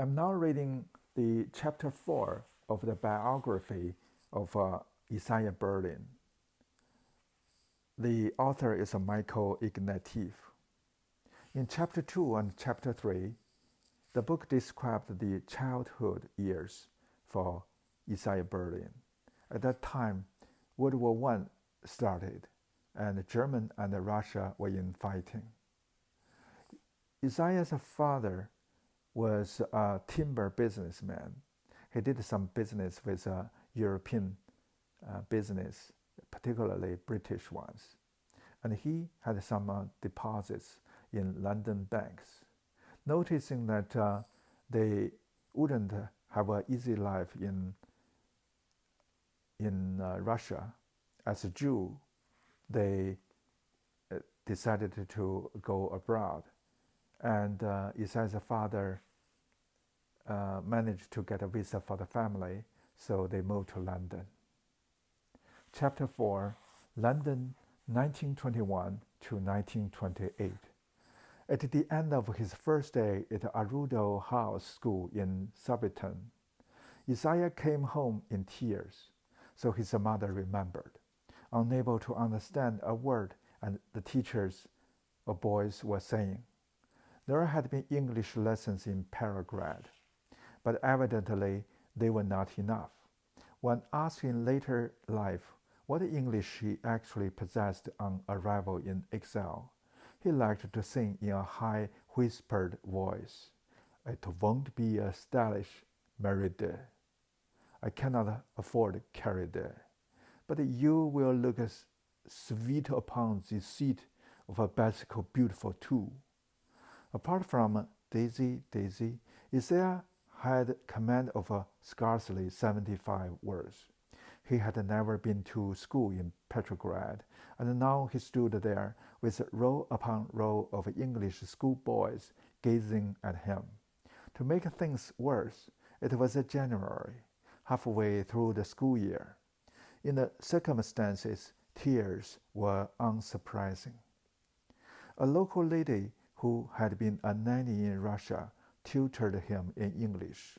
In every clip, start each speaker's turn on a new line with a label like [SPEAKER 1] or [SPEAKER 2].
[SPEAKER 1] I'm now reading the chapter 4 of the biography of Isaiah Berlin. The author is Michael Ignatieff. In chapter 2 and chapter 3, the book described the childhood years for Isaiah Berlin. At that time, World War One started, and Germany and Russia were in fighting. Isaiah's father was a timber businessman. He did some business with European business, particularly British ones. And he had some deposits in London banks. Noticing that they wouldn't have an easy life in Russia, as a Jew, they decided to go abroad. And Isaiah's father managed to get a visa for the family, so they moved to London. Chapter 4, London, 1921 to 1928. At the end of his first day at Arundel House School in Surbiton, Isaiah came home in tears, so his mother remembered. Unable to understand a word and the teachers or boys were saying. There had been English lessons in Petrograd, but evidently they were not enough. When asked in later life what English he actually possessed on arrival in exile, he liked to sing in a high whispered voice. It won't be a stylish married day. I cannot afford carry day, but you will look sweet upon the seat of a bicycle beautiful too. Apart from Daisy, Daisy, Isaiah had command of scarcely 75 words. He had never been to school in Petrograd, and now he stood there with row upon row of English schoolboys gazing at him. To make things worse, it was January, halfway through the school year. In the circumstances, tears were unsurprising. A local lady who had been a nanny in Russia tutored him in English,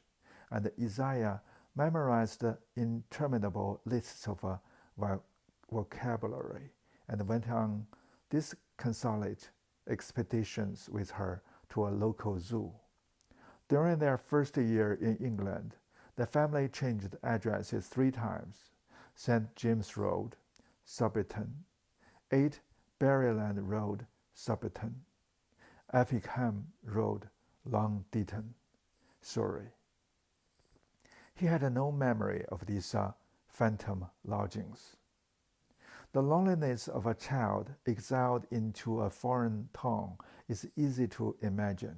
[SPEAKER 1] and Isaiah memorized interminable lists of vocabulary and went on disconsolate expeditions with her to a local zoo. During their first year in England, the family changed addresses 3 times: St. James Road, Surbiton; 8 Berryland Road, Surbiton; Effingham Road, Long Ditton, Surrey. He had no memory of these phantom lodgings. The loneliness of a child exiled into a foreign tongue is easy to imagine.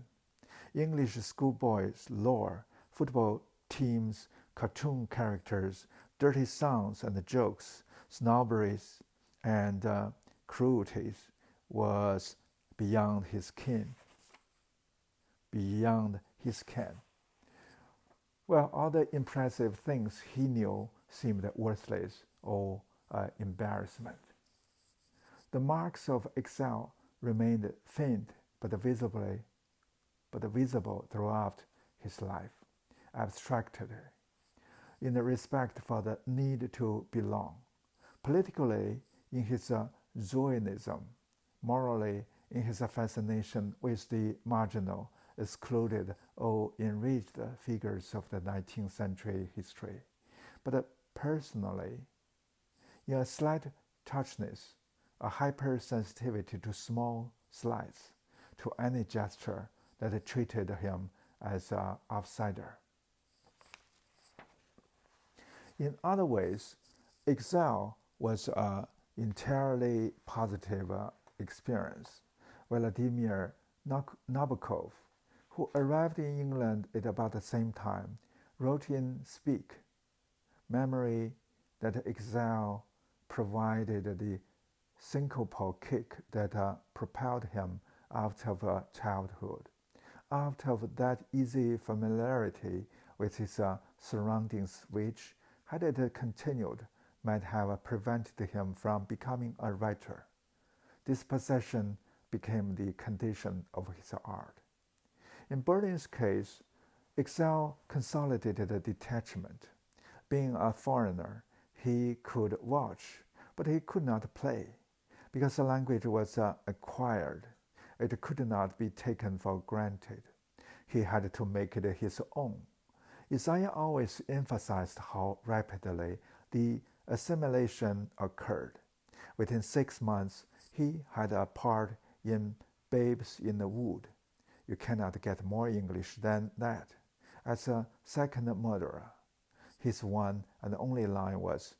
[SPEAKER 1] English schoolboys' lore, football teams, cartoon characters, dirty songs and jokes, snobberies and cruelties was beyond his ken. Well, all the impressive things he knew seemed worthless or embarrassment. The marks of exile remained faint but visible throughout his life, abstractly, in the respect for the need to belong, politically in his Zionism, morally in his fascination with the marginal, excluded or enriched figures of the 19th century history, but personally, in a slight touchiness, a hypersensitivity to small slights, to any gesture that treated him as an outsider. In other ways, exile was an entirely positive experience. Vladimir Nabokov, who arrived in England at about the same time, wrote in Speak, Memory, that exile provided the syncopal kick that propelled him out of childhood, out of that easy familiarity with his surroundings which, had it continued, might have prevented him from becoming a writer. This possession became the condition of his art. In Berlin's case, Excel consolidated a detachment. Being a foreigner, he could watch, but he could not play, because the language was acquired. It could not be taken for granted. He had to make it his own. Isaiah always emphasized how rapidly the assimilation occurred. Within 6 months, he had a part in Babes in the Wood. You cannot get more English than that. As a second murderer, his one and only line was,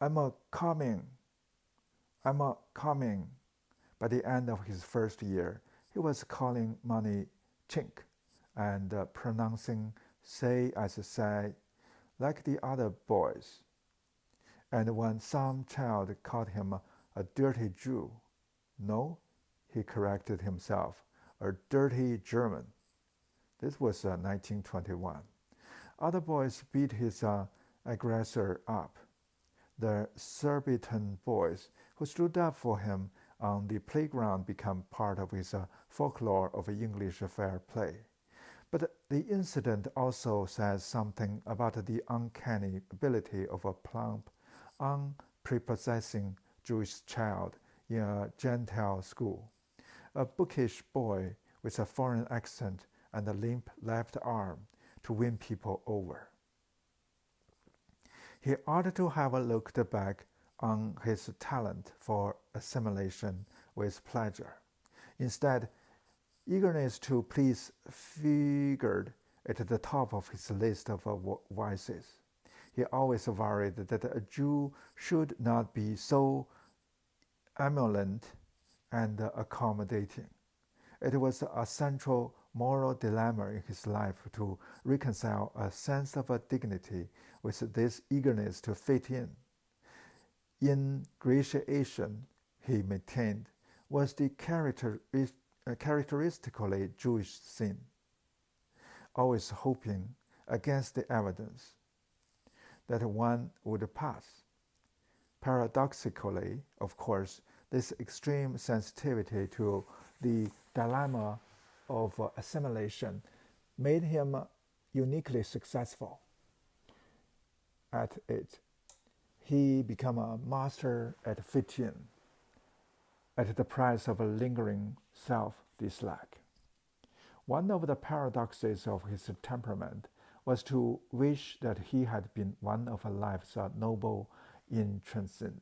[SPEAKER 1] "I'm a coming, I'm a coming." By the end of his first year, he was calling money chink and pronouncing say as say like the other boys. And when some child called him a dirty Jew, no, he corrected himself, a dirty German. This was 1921. Other boys beat his aggressor up. The Surbiton boys who stood up for him on the playground became part of his folklore of English fair play. But the incident also says something about the uncanny ability of a plump, unprepossessing Jewish child in a Gentile school, a bookish boy with a foreign accent and a limp left arm, to win people over. He ought to have looked back on his talent for assimilation with pleasure. Instead, eagerness to please figured at the top of his list of vices. He always worried that a Jew should not be so emollient and accommodating. It was a central moral dilemma in his life to reconcile a sense of dignity with this eagerness to fit in. Ingratiation, he maintained, was the characteristically Jewish sin, always hoping against the evidence that one would pass. Paradoxically, of course, this extreme sensitivity to the dilemma of assimilation made him uniquely successful at it. He became a master at fitting, at the price of a lingering self-dislike. One of the paradoxes of his temperament was to wish that he had been one of life's noble intrinsics,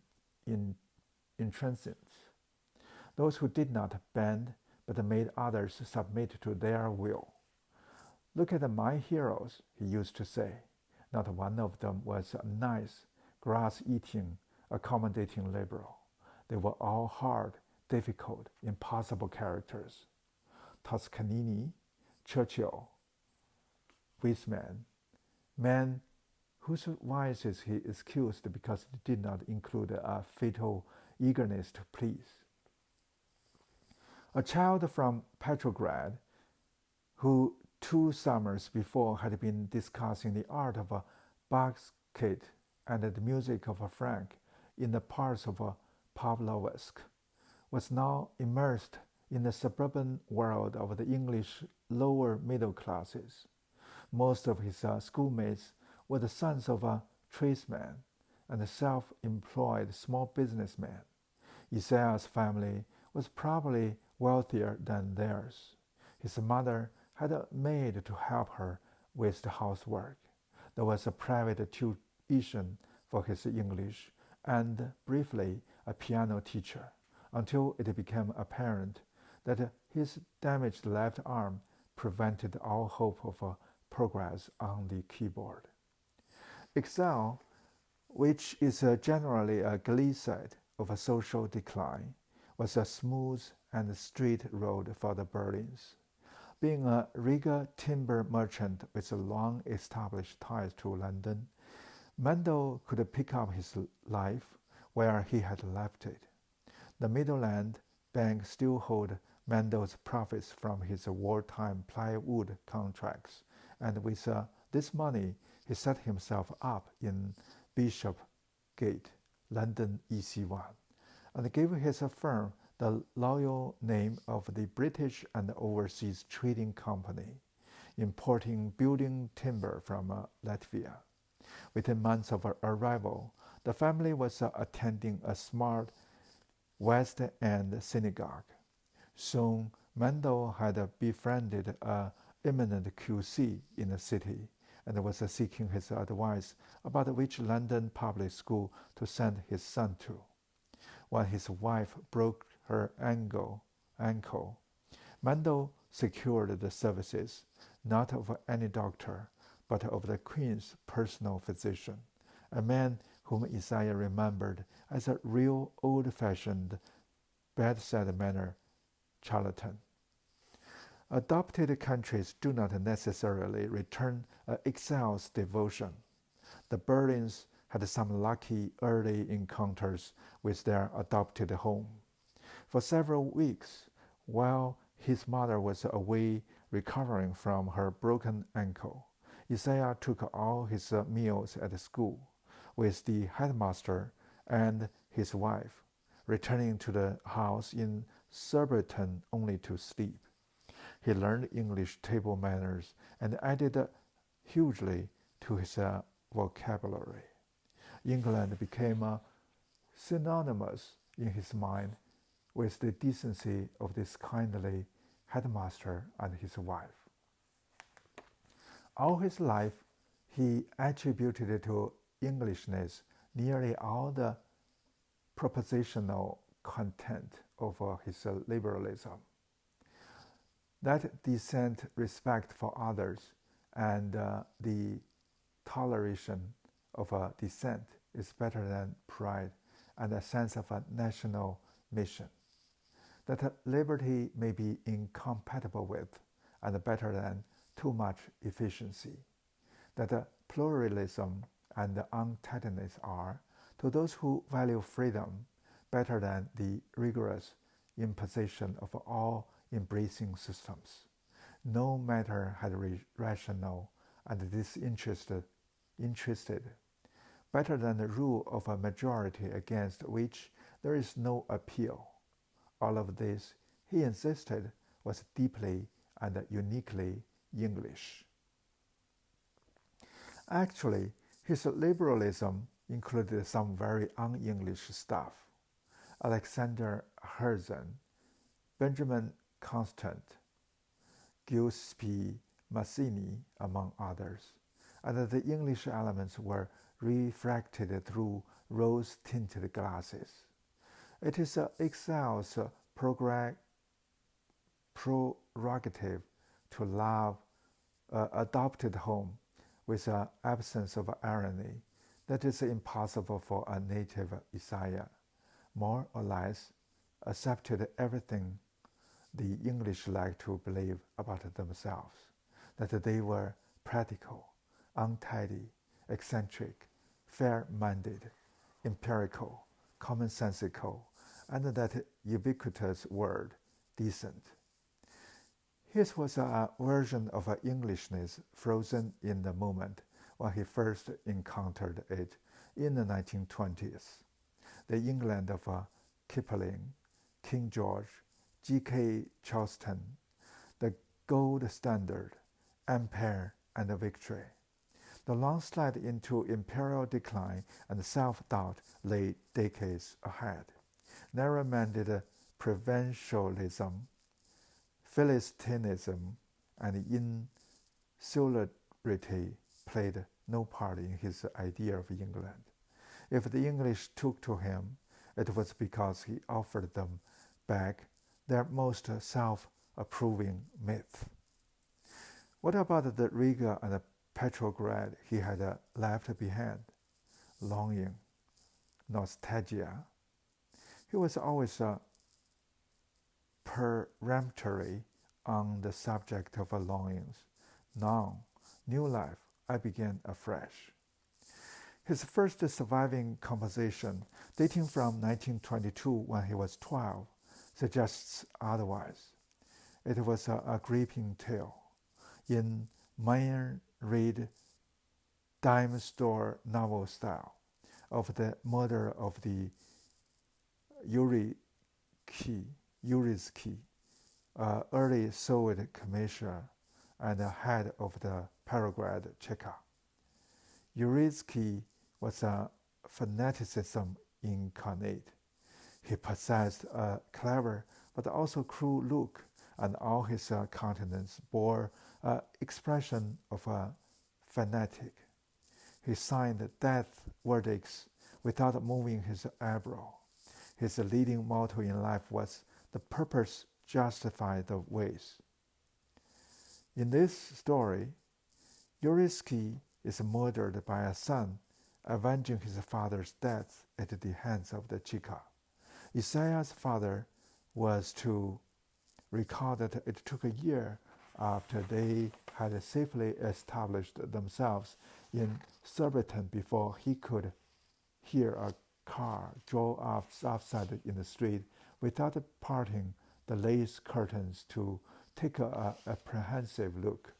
[SPEAKER 1] those who did not bend but made others submit to their will. "Look at my heroes," he used to say. Not one of them was a nice, grass-eating, accommodating liberal. They were all hard, difficult, impossible characters. Toscanini, Churchill, Wiseman, men whose vices he excused because they did not include a fatal eagerness to please. A child from Petrograd, who 2 summers before had been discussing the art of a basket and the music of a Frank in the parts of Pavlovsk, was now immersed in the suburban world of the English lower middle classes. Most of his schoolmates were the sons of tradesmen and self-employed small businessmen. Isaiah's family was probably wealthier than theirs. His mother had a maid to help her with the housework. There was a private tuition for his English and, briefly, a piano teacher, until it became apparent that his damaged left arm prevented all hope of progress on the keyboard. Excel, which is generally a glissade of a social decline, was a smooth and straight road for the Berlins. Being a Riga timber merchant with long-established ties to London, Mendel could pick up his life where he had left it. The Midland Bank still held Mendel's profits from his wartime plywood contracts, and with this money he set himself up in Bishopsgate, London EC1, and gave his firm the loyal name of the British and Overseas Trading Company. importing building timber from Latvia. Within months of her arrival, the family was attending a smart West End synagogue. Soon, Mendel had befriended an eminent QC in the city and was seeking his advice about which London public school to send his son to. When his wife broke her ankle, Mendel secured the services not of any doctor, but of the Queen's personal physician, a man whom Isaiah remembered as a real old-fashioned, bedside manner charlatan. Adopted countries do not necessarily return an exile's devotion. The Berlins had some lucky early encounters with their adopted home. For several weeks, while his mother was away recovering from her broken ankle, Isaiah took all his meals at school with the headmaster and his wife, returning to the house in Surbiton only to sleep. He learned English table manners and added hugely to his vocabulary. England became synonymous in his mind with the decency of this kindly headmaster and his wife. All his life, he attributed to Englishness nearly all the propositional content of his liberalism. That decent respect for others and the toleration of dissent is better than pride and a sense of a national mission. That liberty may be incompatible with and better than too much efficiency. That pluralism and untidiness are, to those who value freedom, better than the rigorous imposition of all embracing systems. No matter how rational and disinterested, better than the rule of a majority against which there is no appeal. All of this, he insisted, was deeply and uniquely English. Actually, his liberalism included some very un-English stuff. Alexander Herzen, Benjamin Constant, Giuseppe Mazzini, among others, and the English elements were refracted through rose-tinted glasses. It is exile's prerogative to love adopted home with an absence of irony that is impossible for a native Isaiah. More or less accepted everything the English like to believe about themselves, that they were practical, untidy, eccentric, fair-minded, empirical, commonsensical, and that ubiquitous word, decent. His was a version of Englishness frozen in the moment when he first encountered it in the 1920s. The England of Kipling, King George, G.K. Chesterton, the gold standard, empire and victory. The long slide into imperial decline and self-doubt lay decades ahead. Narrow-minded provincialism, Philistinism, and insularity played no part in his idea of England. If the English took to him, it was because he offered them back their most self-approving myth. What about the Riga and Petrograd he had left behind? Longing, nostalgia. He was always peremptory on the subject of longings. Now, new life, I began afresh. His first surviving composition, dating from 1922 when he was 12, suggests otherwise. It was a gripping tale in Mayne Reid dime store novel style of the murder of the Yurinsky, early Soviet commissioner and the head of the Petrograd Cheka. Yurisky was a fanaticism incarnate. He possessed a clever but also cruel look, and all his countenance bore an expression of a fanatic. He signed death verdicts without moving his eyebrow. His leading motto in life was, "The purpose justifies the ways." In this story, Yurisky is murdered by a son, avenging his father's death at the hands of the Cheka. Isaiah's father was to recall that it took a year after they had safely established themselves in Surbiton before he could hear a car drove outside in the street without parting the lace curtains to take an apprehensive look.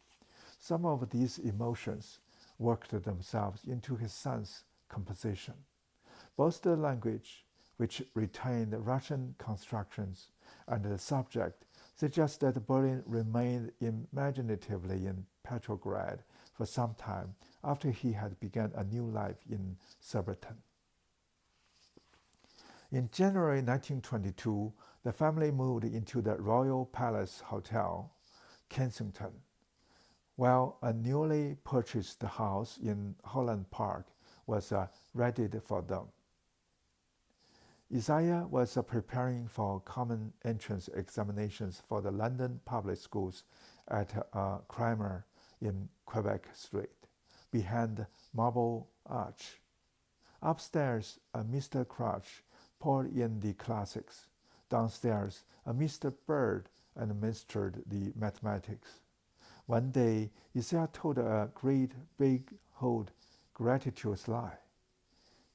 [SPEAKER 1] Some of these emotions worked themselves into his son's composition. Both the language, which retained Russian constructions, and the subject suggest that Berlin remained imaginatively in Petrograd for some time after he had begun a new life in Surbiton. In January 1922, the family moved into the Royal Palace Hotel, Kensington, while a newly purchased house in Holland Park was readied for them. Isaiah was preparing for common entrance examinations for the London public schools at a Kramer in Quebec Street, behind Marble Arch. Upstairs, a Mr. Crouch poured in the classics. Downstairs, a Mr. Bird administered the mathematics. One day, Isaiah told a great big-hole gratuitous lie.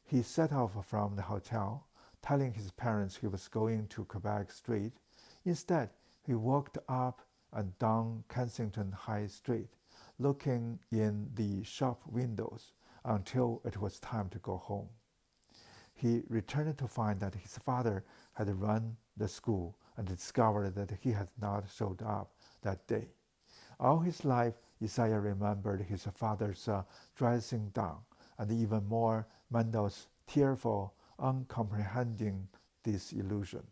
[SPEAKER 1] He set off from the hotel, telling his parents he was going to Quebec Street. Instead, he walked up and down Kensington High Street, looking in the shop windows until it was time to go home. He returned to find that his father had run the school and discovered that he had not showed up that day. All his life, Isaiah remembered his father's dressing down, and even more Mendel's tearful, uncomprehending disillusion.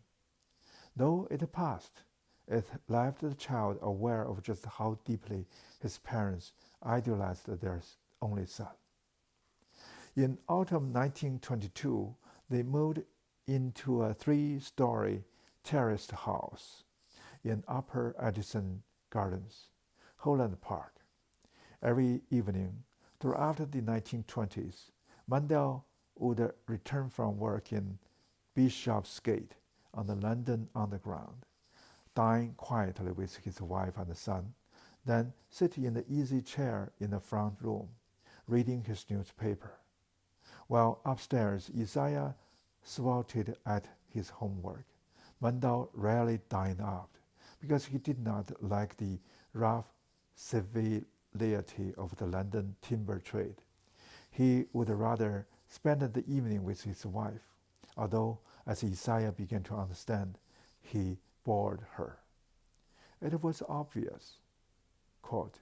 [SPEAKER 1] Though it passed, it left the child aware of just how deeply his parents idolized their only son. In autumn 1922, they moved into a 3-story terraced house in Upper Addison Gardens, Holland Park. Every evening throughout the 1920s, Mendel would return from work in Bishopsgate on the London Underground, dine quietly with his wife and son, then sit in the easy chair in the front room, reading his newspaper. While upstairs, Isaiah swatted at his homework. Mendel rarely dined out, because he did not like the rough civility of the London timber trade. He would rather spend the evening with his wife, although, as Isaiah began to understand, he bored her. It was obvious. Quote,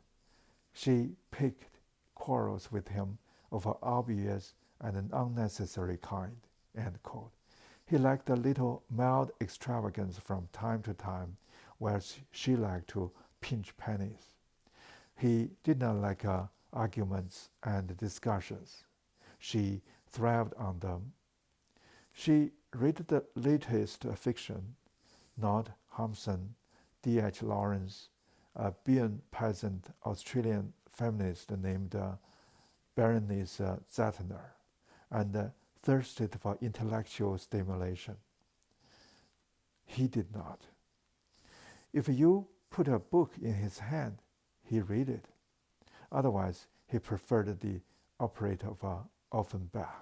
[SPEAKER 1] she picked quarrels with him of an obvious and an unnecessary kind. End quote. He liked a little mild extravagance from time to time, whereas she liked to pinch pennies. He did not like arguments and discussions. She thrived on them. She read the latest fiction, Nod Hampson, D.H. Lawrence, a Bian peasant Australian feminist named Berenice Zettner, and thirsted for intellectual stimulation. He did not. If you put a book in his hand, he read it. Otherwise, he preferred the operetta of Offenbach.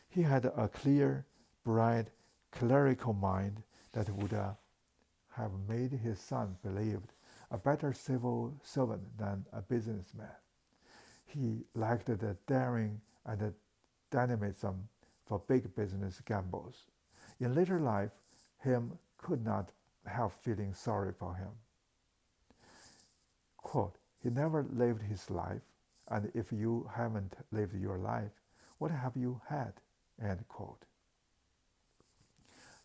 [SPEAKER 1] He had a clear, bright, clerical mind that would have made his son believed a better civil servant than a businessman. He liked the daring and the dynamism for big business gambles. In later life, him could not help feeling sorry for him. Quote, he never lived his life, and if you haven't lived your life, what have you had? End quote.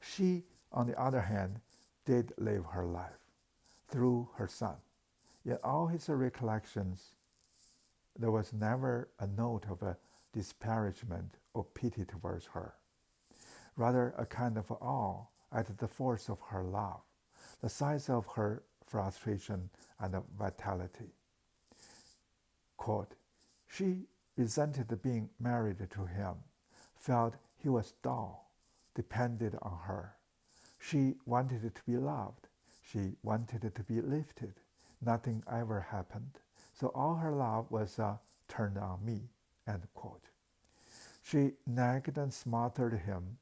[SPEAKER 1] She, on the other hand, did live her life through her son. In all his recollections, there was never a note of a disparagement or pity towards her, rather a kind of awe at the force of her love, the size of her frustration and vitality. Quote, she resented being married to him, felt he was dull, depended on her. She wanted to be loved. She wanted to be lifted. Nothing ever happened, so all her love was turned on me. End quote. She nagged and smothered him.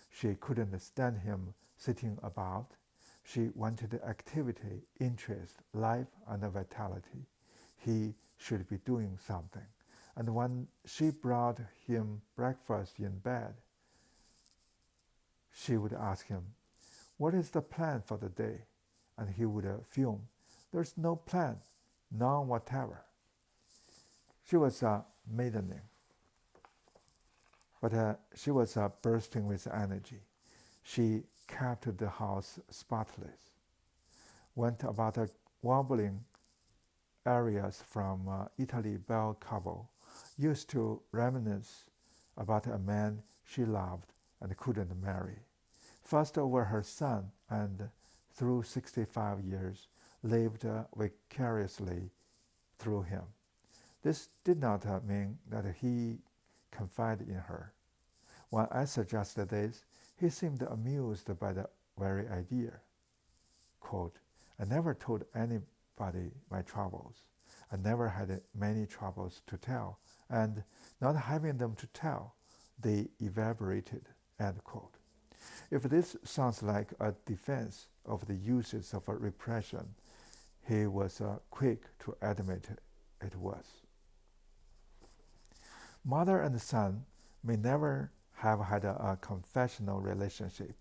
[SPEAKER 1] She couldn't stand him sitting about. She wanted activity, interest, life, and vitality. He should be doing something. And when she brought him breakfast in bed, she would ask him, what is the plan for the day? And he would fume, there's no plan, none whatever. She was maddening, but she was bursting with energy. She kept the house spotless, went about wobbling areas from Italy Bel Cavo, used to reminisce about a man she loved and couldn't marry, fussed over her son, and through 65 years lived vicariously through him. This did not mean that he confided in her. When I suggested this, he seemed amused by the very idea. Quote, I never told anybody my troubles. I never had many troubles to tell, and not having them to tell, they evaporated. End quote. If this sounds like a defense of the uses of repression, he was quick to admit it was. Mother and son may never have had a confessional relationship,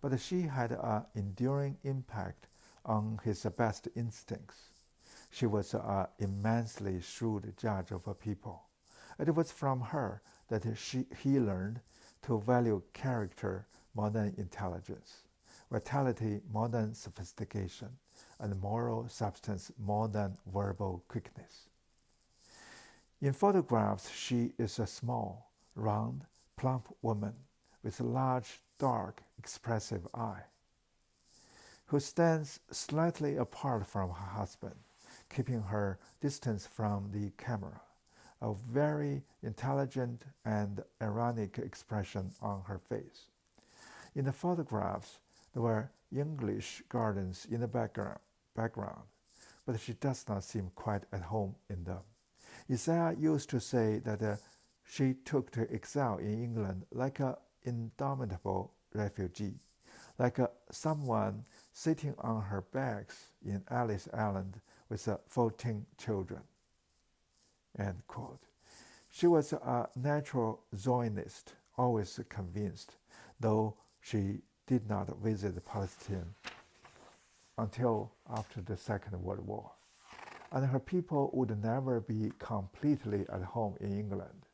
[SPEAKER 1] but she had an enduring impact on his best instincts. She was an immensely shrewd judge of people. It was from her that he learned to value character more than intelligence, vitality more than sophistication, and moral substance more than verbal quickness. In photographs, she is a small, round, plump woman with a large, dark, expressive eye, who stands slightly apart from her husband, keeping her distance from the camera, a very intelligent and ironic expression on her face. In the photographs, there were English gardens in the background, but she does not seem quite at home in them. Isaiah used to say that she took to exile in England like an indomitable refugee, like someone sitting on her bags in Ellis Island with 14 children. End quote. She was a natural Zionist, always convinced, though she did not visit Palestine until after the Second World War, and her people would never be completely at home in England.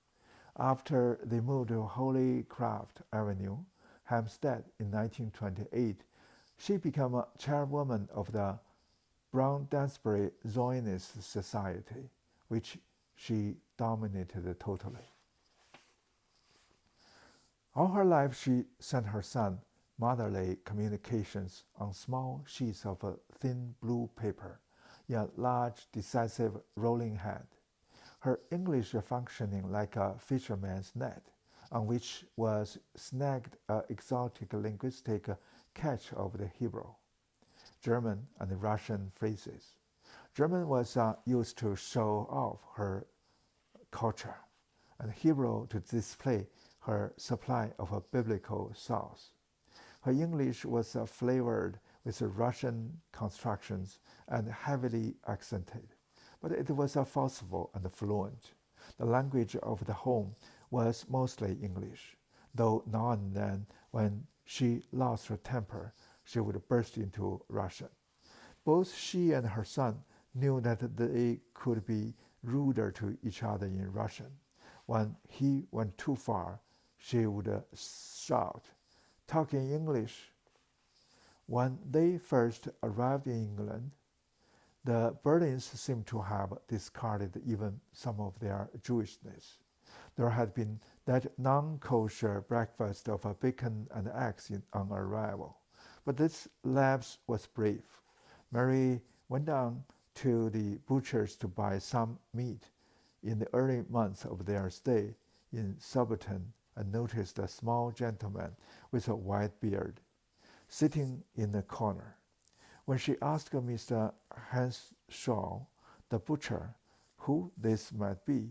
[SPEAKER 1] After they moved to Holycroft Avenue, Hampstead in 1928, she became a chairwoman of the Brown-Dansbury Zionist Society, which she dominated totally. All her life she sent her son motherly communications on small sheets of thin blue paper in a large, decisive rolling hand, her English functioning like a fisherman's net, on which was snagged an exotic linguistic catch of the Hebrew, German, and Russian phrases. German was used to show off her culture, and Hebrew to display her supply of biblical sauce. Her English was flavored with Russian constructions and heavily accented, but it was forceful and fluent. The language of the home was mostly English, though now and then, when she lost her temper, she would burst into Russian. Both she and her son knew that they could be ruder to each other in Russian. When he went too far, she would shout, "Talk in English." When they first arrived in England, the Berlins seemed to have discarded even some of their Jewishness. There had been that non-kosher breakfast of bacon and eggs on arrival. But this lapse was brief. Mary went down to the butcher's to buy some meat in the early months of their stay in Surbiton and noticed a small gentleman with a white beard sitting in the corner. When she asked Mr. Henshaw, the butcher, who this might be,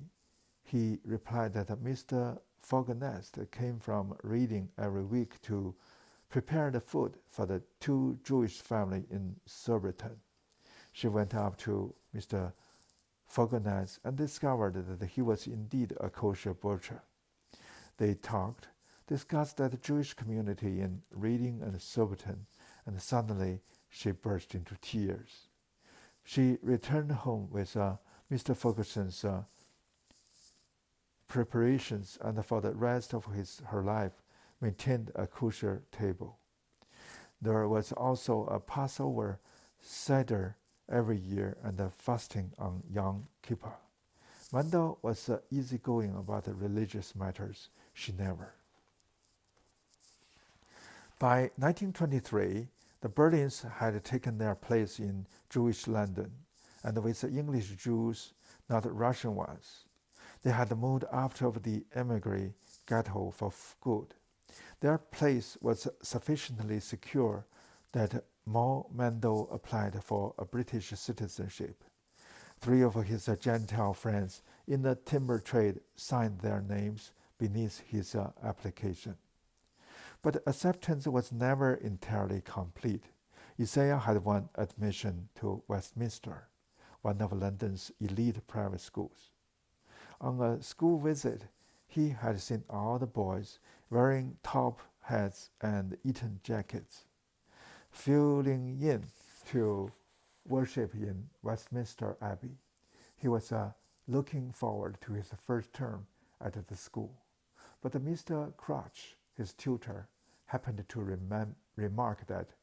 [SPEAKER 1] he replied that Mr. Fogonest came from Reading every week to prepare the food for the two Jewish families in Surbiton. She went up to Mr. Fogonest and discovered that he was indeed a kosher butcher. They talked, discussed the Jewish community in Reading and Surbiton, and suddenly she burst into tears. She returned home with Mr. Ferguson's preparations, and for the rest of her life maintained a kosher table. There was also a Passover Seder every year and a fasting on Yom Kippur. Wendell was easygoing about religious matters. She never. By 1923, the Berlins had taken their place in Jewish London, and with English Jews, not Russian ones. They had moved out of the emigre ghetto for good. Their place was sufficiently secure that Mo Mendel applied for a British citizenship. 3 of his Gentile friends in the timber trade signed their names beneath his application. But acceptance was never entirely complete. Isaiah had won admission to Westminster, one of London's elite private schools. On a school visit, he had seen all the boys wearing top hats and Eton jackets, filing in to worship in Westminster Abbey. He was looking forward to his first term at the school. But Mr. Crouch, his tutor, happened to remark that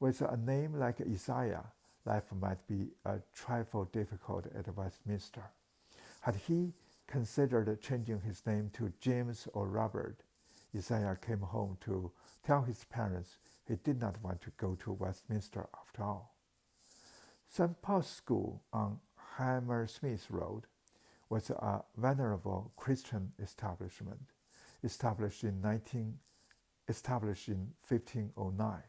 [SPEAKER 1] with a name like Isaiah, life might be a trifle difficult at Westminster. Had he considered changing his name to James or Robert, Isaiah came home to tell his parents he did not want to go to Westminster after all. St. Paul's School on Hammersmith Road was a venerable Christian establishment, established in 1509,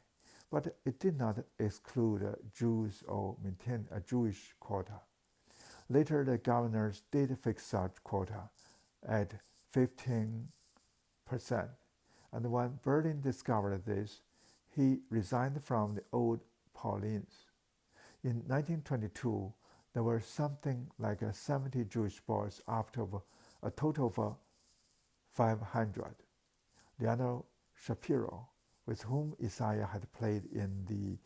[SPEAKER 1] but it did not exclude Jews or maintain a Jewish quota. Later, the governors did fix such quota at 15%, and when Berlin discovered this, he resigned from the old Paulins. In 1922, there were something like 70 Jewish boys out of a total of 500. Leonard Shapiro, with whom Isaiah had played in the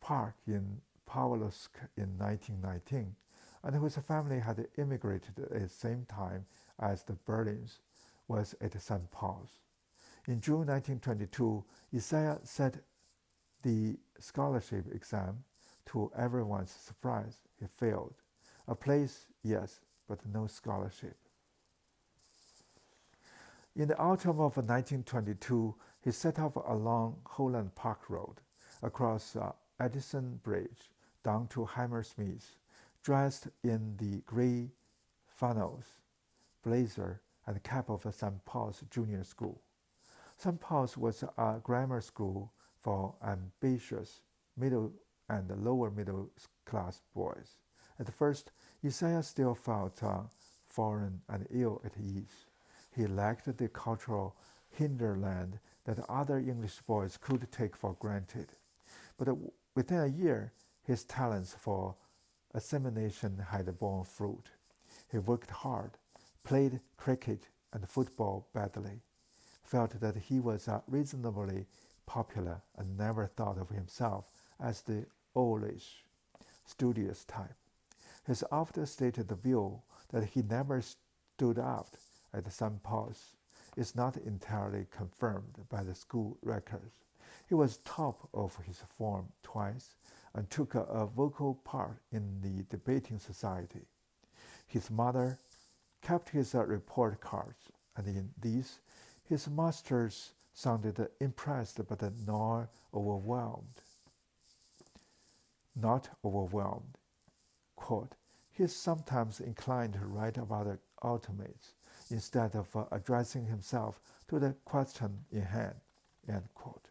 [SPEAKER 1] park in Pavlovsk in 1919, and whose family had immigrated at the same time as the Berlins, was at St. Paul's. In June 1922, Isaiah set the scholarship exam. To everyone's surprise, he failed. A place, yes, but no scholarship. In the autumn of 1922, he set off along Holland Park Road, across Addison Bridge, down to Hammersmith, dressed in the grey flannels, blazer, and cap of St. Paul's Junior School. St. Paul's was a grammar school for ambitious middle and lower middle class boys. At first, Isaiah still felt foreign and ill at ease. He lacked the cultural hinterland that other English boys could take for granted. But within a year, his talents for assimilation had borne fruit. He worked hard, played cricket and football badly, felt that he was reasonably popular, and never thought of himself as the Polish. studious type. His often-stated view that he never stood out at St. Paul's is not entirely confirmed by the school records. He was top of his form twice and took a vocal part in the debating society. His mother kept his report cards, and in these his masters sounded impressed but not overwhelmed. Quote, he is sometimes inclined to write about the ultimates instead of addressing himself to the question in hand. End quote.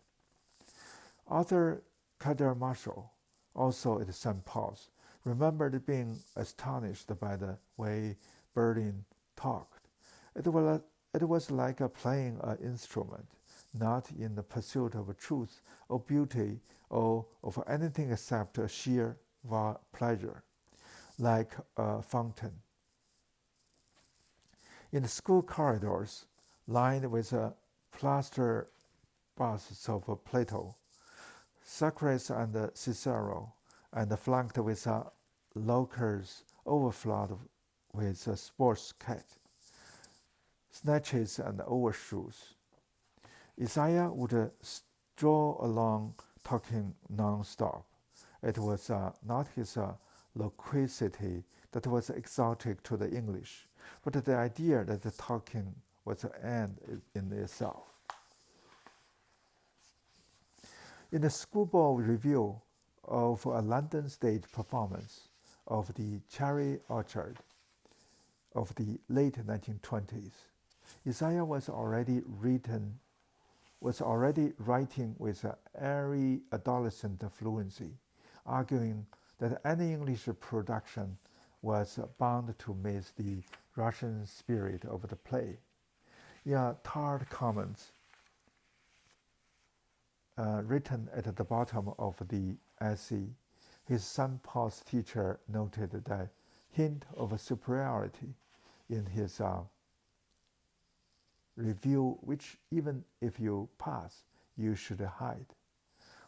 [SPEAKER 1] Author Kader Marshall, also at St. Paul's, remembered being astonished by the way Berlin talked. It was like playing an instrument, not in the pursuit of truth or beauty or of anything except sheer pleasure, like a fountain. In the school corridors, lined with plaster busts of Plato, Socrates and Cicero, and flanked with lockers overflowed with sports kit, snatches, and overshoes. Isaiah would stroll along talking non-stop. It was not his loquacity that was exotic to the English, but the idea that the talking was an end in itself. In the schoolboy review of a London stage performance of the Cherry Orchard of the late 1920s, Isaiah was already writing with airy adolescent fluency, arguing that any English production was bound to miss the Russian spirit of the play. In a tart comment written at the bottom of the essay, his St. Paul's teacher noted the hint of superiority in his review, which even if you pass, you should hide.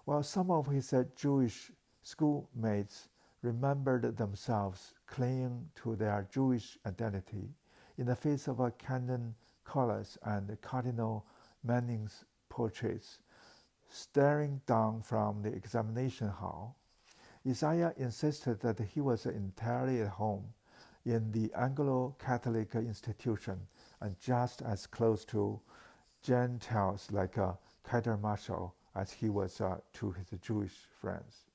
[SPEAKER 1] While some of his Jewish schoolmates remembered themselves clinging to their Jewish identity in the face of Canon Collas and Cardinal Manning's portraits staring down from the examination hall, Isaiah insisted that he was entirely at home in the Anglo-Catholic institution and just as close to Gentiles like Kader Marshall as he was to his Jewish friends.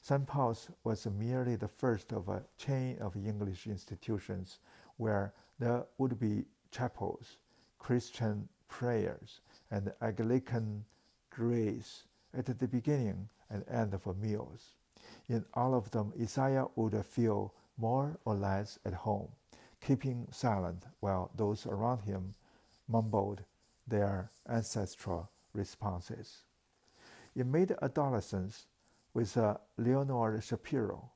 [SPEAKER 1] St. Paul's was merely the first of a chain of English institutions where there would be chapels, Christian prayers, and Anglican grace at the beginning and end of meals. In all of them, Isaiah would feel more or less at home, keeping silent while those around him mumbled their ancestral responses. In mid-adolescence, with Leonard Shapiro,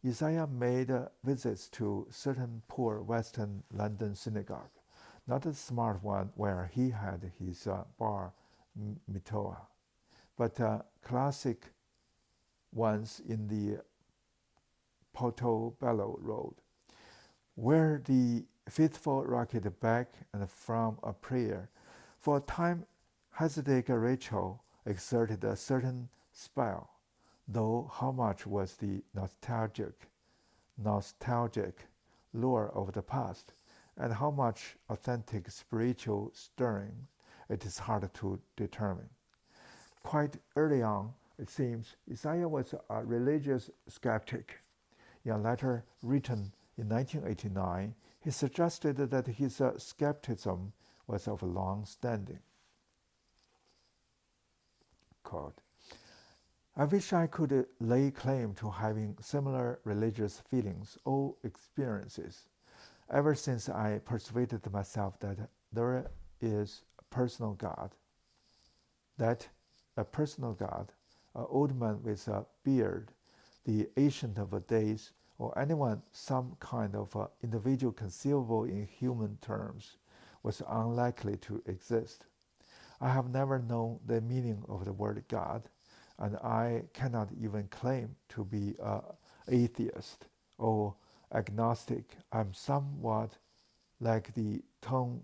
[SPEAKER 1] Isaiah made visits to certain poor Western London synagogue, not the smart one where he had his bar mitzvah, but classic ones in the Portobello Road, where the faithful rocked back and from a prayer. For a time, Hasidic ritual exerted a certain spell, though how much was the nostalgic lure of the past, and how much authentic spiritual stirring, it is hard to determine. Quite early on, it seems, Isaiah was a religious skeptic. In a letter written in 1989, he suggested that his skepticism was of long standing. Quote, I wish I could lay claim to having similar religious feelings or experiences. Ever since I persuaded myself that there is a personal God, an old man with a beard, the Ancient of Days, or anyone some kind of individual conceivable in human terms, was unlikely to exist. I have never known the meaning of the word God, and I cannot even claim to be atheist or agnostic. I'm somewhat like the tone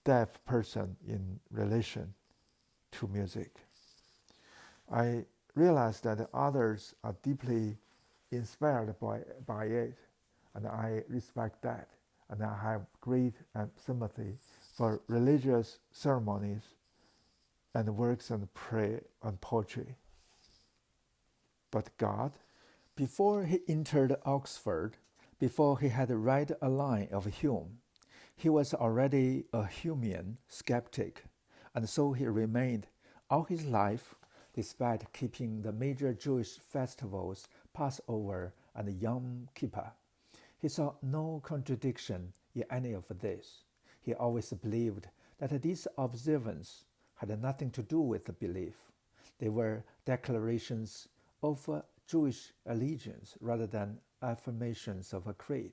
[SPEAKER 1] deaf person in relation to music. I realize that others are deeply inspired by it, and I respect that. And I have great sympathy for religious ceremonies and works and prayer and poetry. But God, before he entered Oxford, before he had read a line of Hume, he was already a Humean skeptic, and so he remained all his life, despite keeping the major Jewish festivals, Passover and Yom Kippur. He saw no contradiction in any of this. He always believed that these observances had nothing to do with belief. They were declarations of Jewish allegiance rather than affirmations of a creed.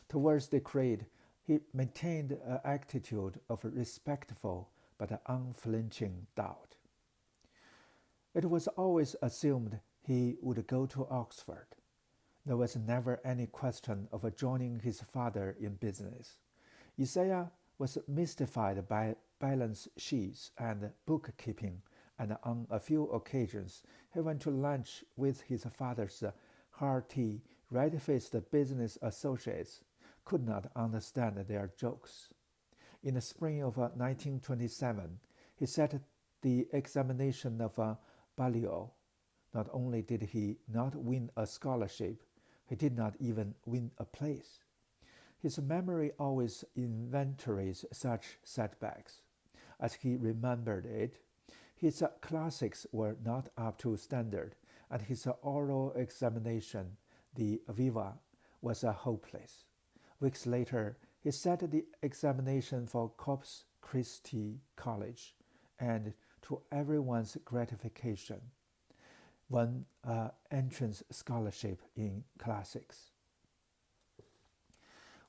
[SPEAKER 1] Towards the creed, he maintained an attitude of respectful but unflinching doubt. It was always assumed he would go to Oxford. There was never any question of joining his father in business. Isaiah was mystified by balance sheets and bookkeeping, and on a few occasions he went to lunch with his father's hearty, red-faced business associates, could not understand their jokes. In the spring of 1927, he sat the examination of Balliol. Not only did he not win a scholarship, he did not even win a place. His memory always inventories such setbacks. As he remembered it, his classics were not up to standard, and his oral examination, the Viva, was hopeless. Weeks later, he sat the examination for Corpus Christi College, and to everyone's gratification, won an entrance scholarship in classics.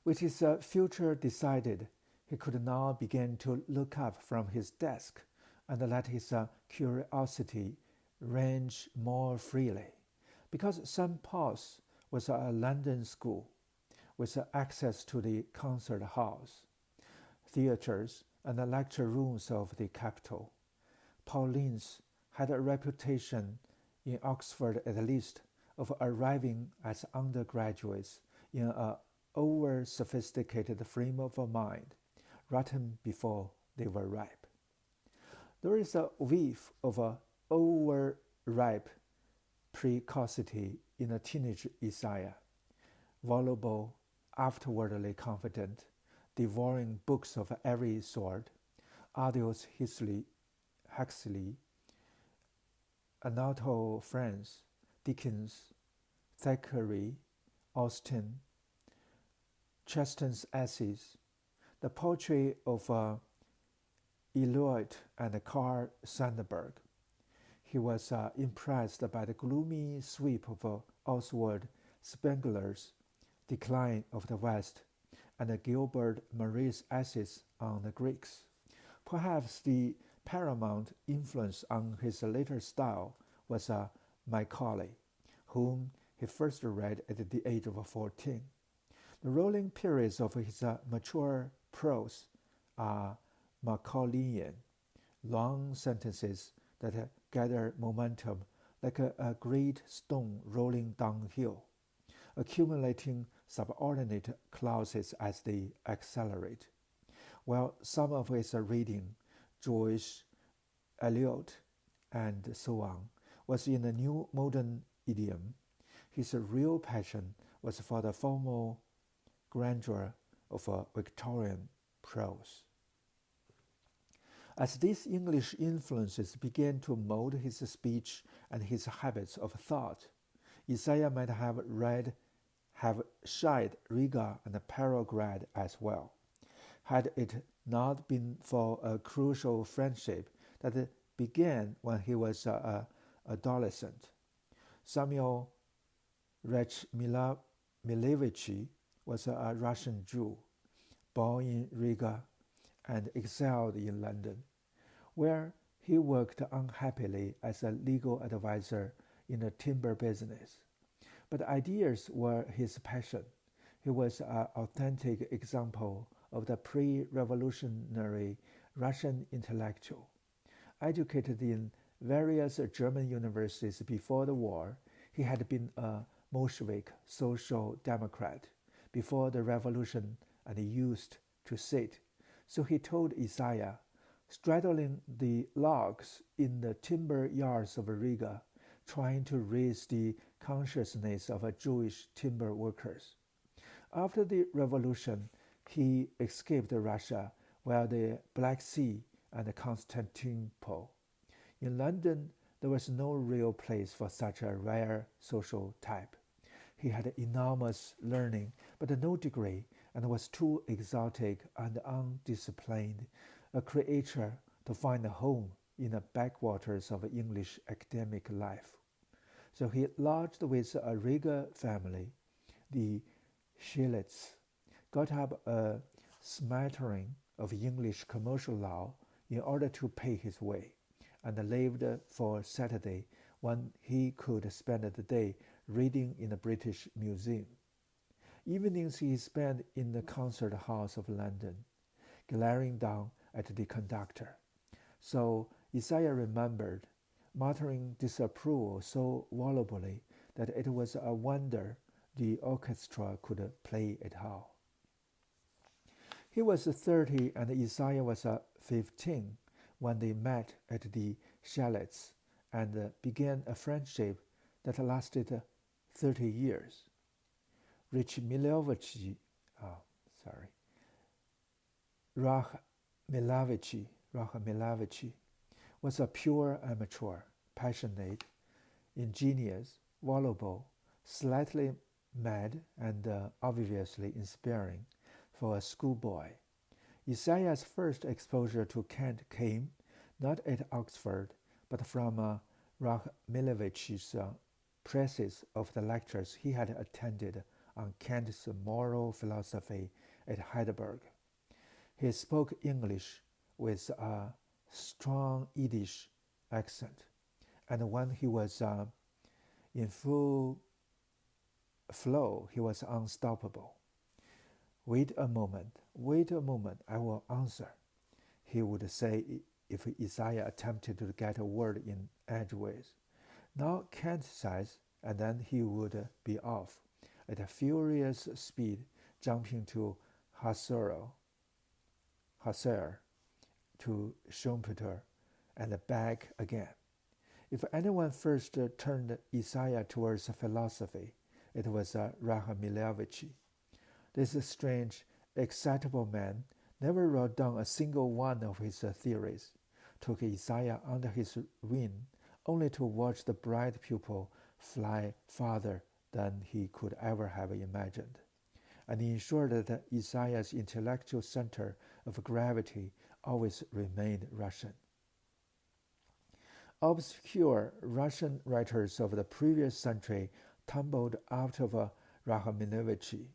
[SPEAKER 1] With his future decided, he could now begin to look up from his desk and let his curiosity range more freely. Because St. Paul's was a London school with access to the concert halls, theatres, and the lecture rooms of the capital, Pauline's had a reputation in Oxford at least of arriving as undergraduates in an over-sophisticated frame of mind, rotten before they were ripe. There is a whiff of over-ripe precocity in a teenage Isaiah, voluble, afterwardly confident, devouring books of every sort, Aldous Huxley, Anatole France, Dickens, Thackeray, Austen, Chesterton's essays, the poetry of Eliot and Carl Sandburg. He was impressed by the gloomy sweep of Oswald Spengler's Decline of the West and Gilbert Murray's essays on the Greeks. Perhaps the paramount influence on his later style was Macaulay, whom he first read at the age of 14. The rolling periods of his mature prose are Macaulayan, long sentences that gather momentum like a great stone rolling downhill, accumulating subordinate clauses as they accelerate. While some of his reading, Joyce, Eliot, and so on, was in the new modern idiom, his real passion was for the formal grandeur of Victorian prose. As these English influences began to mold his speech and his habits of thought, Isaiah might have shied Riga and Petrograd as well, had it not been for a crucial friendship that began when he was an adolescent. Samuel Milevich was a Russian Jew, born in Riga and exiled in London, where he worked unhappily as a legal advisor in the timber business. But ideas were his passion. He was an authentic example of the pre-revolutionary Russian intellectual. Educated in various German universities before the war, he had been a Bolshevik social democrat before the revolution and used to sit. So he told Isaiah, straddling the logs in the timber yards of Riga, trying to raise the consciousness of Jewish timber workers. After the revolution, he escaped Russia via the Black Sea and Constantinople. In London, there was no real place for such a rare social type. He had enormous learning, but no degree, and was too exotic and undisciplined a creature to find a home in the backwaters of English academic life. So he lodged with a Riga family, the Shillets, got up a smattering of English commercial law in order to pay his way, and lived for Saturday when he could spend the day reading in the British Museum. Evenings he spent in the concert halls of London, glaring down at the conductor. So Isaiah remembered, muttering disapproval so volubly that it was a wonder the orchestra could play at all. He was 30 and Isaiah was 15 when they met at the Chalets and began a friendship that lasted 30 years. Rachmilovich was a pure amateur, passionate, ingenious, voluble, slightly mad, and obviously inspiring for a schoolboy. Isaiah's first exposure to Kant came not at Oxford, but from Rachmilovich's presses of the lectures he had attended on Kant's moral philosophy at Heidelberg. He spoke English with a strong Yiddish accent, and when he was in full flow, he was unstoppable. Wait a moment, I will answer, he would say if Isaiah attempted to get a word in edgeways. Now Kant says, and then he would be off at a furious speed, jumping to Husserl, to Schumpeter, and back again. If anyone first turned Isaiah towards philosophy, it was Rachmilovich. This strange, excitable man never wrote down a single one of his theories, took Isaiah under his wing only to watch the bright pupil fly farther than he could ever have imagined, and ensured that Isaiah's intellectual center of gravity always remained Russian. Obscure Russian writers of the previous century tumbled out of Rachmilovich.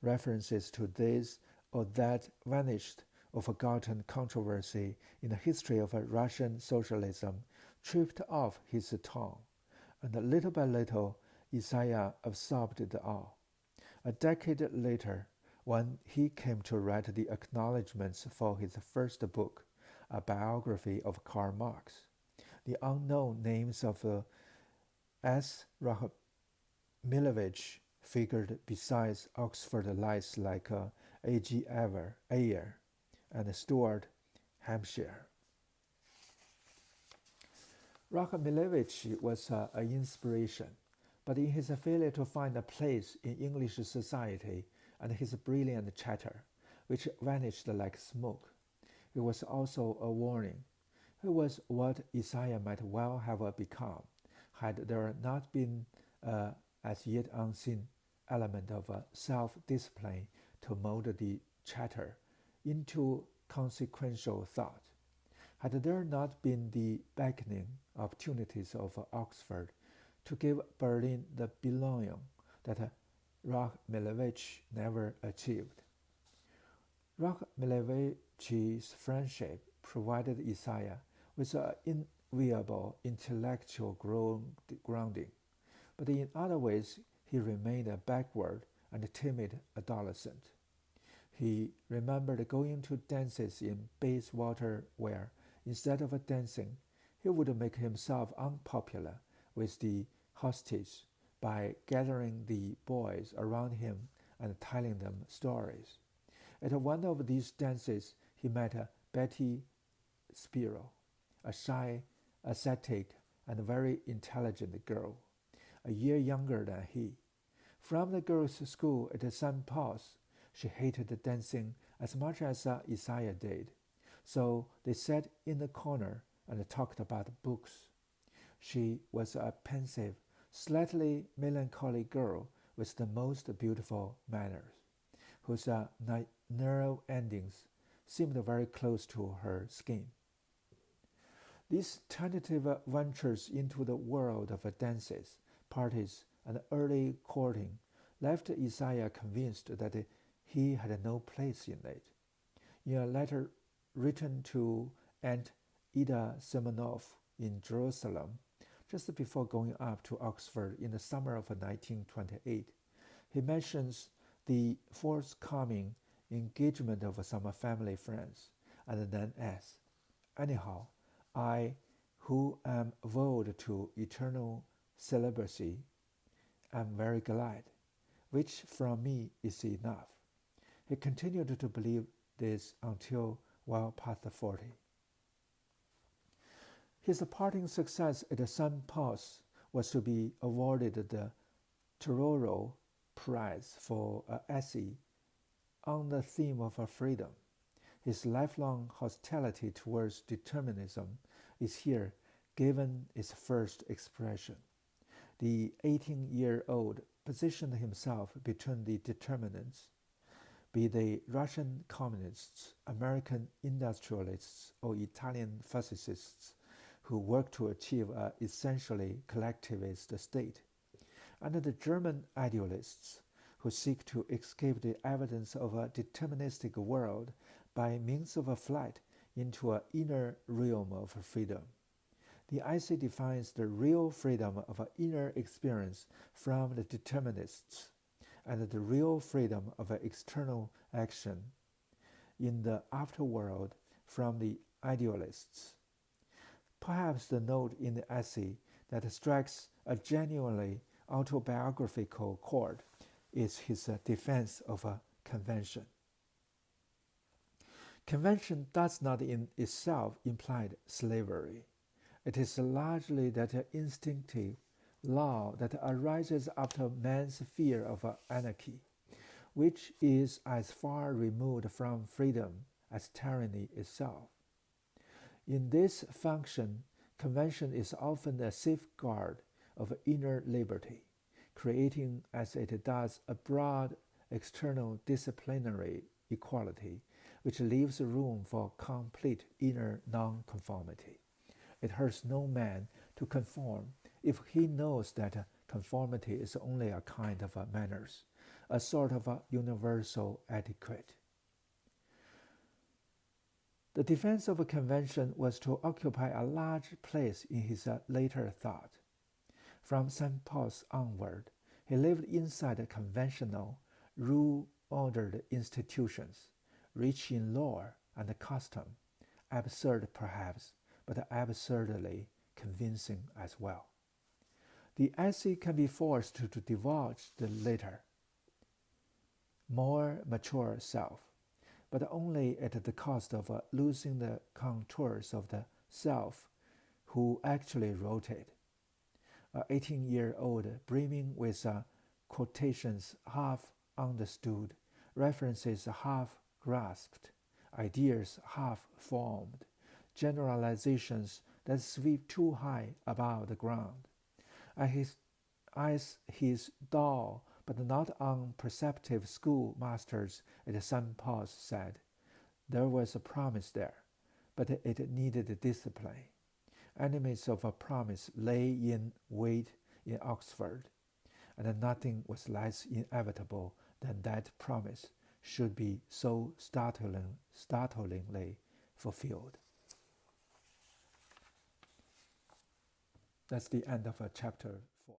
[SPEAKER 1] References to this or that vanished or forgotten controversy in the history of Russian socialism tripped off his tongue, and little by little Isaiah absorbed it all. A decade later, when he came to write the acknowledgments for his first book, a biography of Karl Marx, the unknown names of S. Rachmilovich figured besides Oxford lights like A.G. Ayer and Stuart Hampshire. Rachmilovich was an inspiration, but in his failure to find a place in English society and his brilliant chatter, which vanished like smoke, it was also a warning. It was what Isaiah might well have become, had there not been as yet unseen element of self-discipline to mold the chatter into consequential thought. Had there not been the beckoning opportunities of Oxford to give Berlin the belonging that Rachmilovich never achieved. Rachmilovich's friendship provided Isaiah with an enviable intellectual grounding, but in other ways he remained a backward and timid adolescent. He remembered going to dances in Bayswater where, instead of dancing, he would make himself unpopular with the hostess by gathering the boys around him and telling them stories. At one of these dances, he met Betty Spiro, a shy, ascetic, and very intelligent girl, a year younger than he. From the girls' school at St. Paul's, she hated dancing as much as Isaiah did, so they sat in the corner and talked about books. She was a pensive, slightly melancholy girl with the most beautiful manners, whose narrow endings seemed very close to her skin. These tentative ventures into the world of dances, parties, and early courting left Isaiah convinced that he had no place in it. In a letter written to Aunt Ida Simonoff in Jerusalem, just before going up to Oxford in the summer of 1928, he mentions the forthcoming engagement of some family friends, and then adds, "Anyhow, I, who am vowed to eternal celibacy, am very glad, which from me is enough." He continued to believe this until well past 40. His parting success at St. Paul's was to be awarded the Truro Prize for an essay on the theme of freedom. His lifelong hostility towards determinism is here given its first expression. The 18-year-old positioned himself between the determinants, be they Russian communists, American industrialists, or Italian fascists who work to achieve an essentially collectivist state, and the German idealists who seek to escape the evidence of a deterministic world by means of a flight into an inner realm of freedom. The essay defines the real freedom of an inner experience from the determinists, and the real freedom of an external action in the afterworld from the idealists. Perhaps the note in the essay that strikes a genuinely autobiographical chord is his defense of a convention. Convention does not in itself imply slavery. It is largely that instinctive law that arises after man's fear of anarchy, which is as far removed from freedom as tyranny itself. In this function, convention is often a safeguard of inner liberty, creating as it does a broad external disciplinary equality, which leaves room for complete inner nonconformity. It hurts no man to conform if he knows that conformity is only a kind of manners, a sort of universal etiquette. The defense of a convention was to occupy a large place in his later thought. From St. Paul's onward, he lived inside conventional, rule-ordered institutions, rich in lore and custom, absurd perhaps, but absurdly convincing as well. The essay can be forced to divulge the later, more mature self, but only at the cost of losing the contours of the self who actually wrote it. An 18-year-old brimming with quotations half understood, references half grasped, ideas half formed, generalizations that sweep too high above the ground. As his dull but not unperceptive schoolmasters at St. Paul's said, there was a promise there, but it needed discipline. Enemies of a promise lay in wait in Oxford, and nothing was less inevitable than that promise should be so startlingly fulfilled. That's the end of chapter